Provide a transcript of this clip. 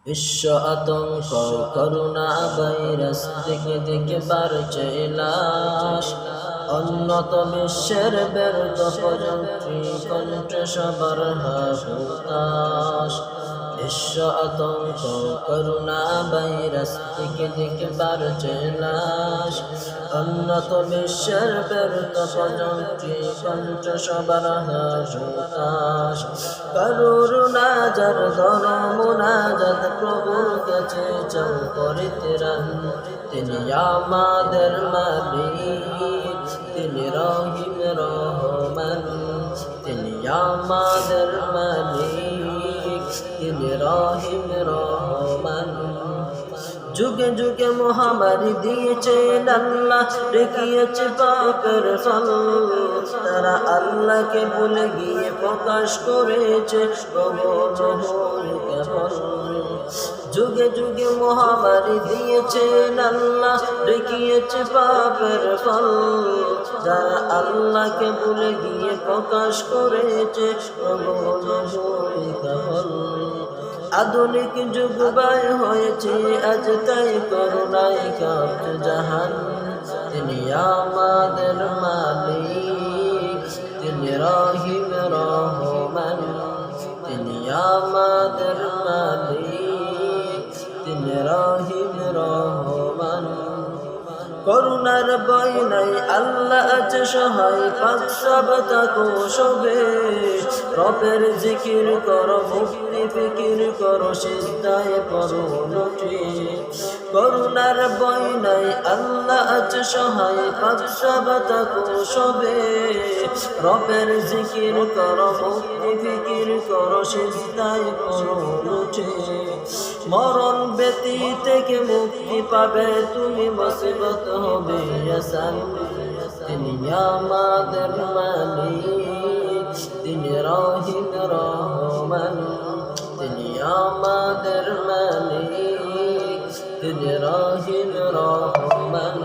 বিশ্ব আতঙ্ক করুণা ভাইরাস দিকে দিকে বাড়ছে লাশ উন্নত বিশ্বের ব্যর্থ প্রযুক্তি কণ্ঠে সবার হাহুতাশ বিশ্ব আতঙ্ক করুণা ভাইরাস দিকে দিকে বাড়ছে লাশ উন্নত বিশ্বের ব্যর্থ প্রযুক্তি কণ্ঠে সবার হাহুতাশ করুণা যার মুনাজাত প্রভুর কাছে চাও পরিত্রাণ তিনি আমাদের মালিক তিনি রহিম রহমান তিনি আমাদের মালিক তিনি রহিম রহমান যুগে যুগে মহামারী দিয়েছেন আল্লাহ দেখিয়েছে পাপের ফল তারা আল্লাহকে ভুলে গিয়ে প্রকাশ করেছে যুগে যুগে মহামারী দিয়েছেন আল্লাহ দেখিয়েছে পাপের ফল যারা আল্লাহকে ভুলে গিয়ে প্রকাশ করেছে আধুনিক যুগ বায় হয়েছে আজ তাই করুণায় কাঁপছে জাহান তিনি আমাদের মালিক তিনি রহিম রহমান তিনি আমাদের মালিক তিনি রহিম রহমান করুণার বই নাই আল্লাহ আছে সহায় পাক সব তাকো শোভে রবের জিকির করো মুক্তি ফিকির করো সিজদায় পড়ো লুটি করুণার বই নাই আল্লাহ আছে সহায় পাক সব তাকো শোভে রবের জিকির করো মুক্তি ফিকির করো সিজদায় পড়ো লুটি মরণ ব্যতি থেকে মুক্তি পাবে তুমি মুসিবত হবে আসান তিনি আমাদের মালিক তিনি রহিম রহমান তিনি আমাদের মালিক তিনি রহিম রহমান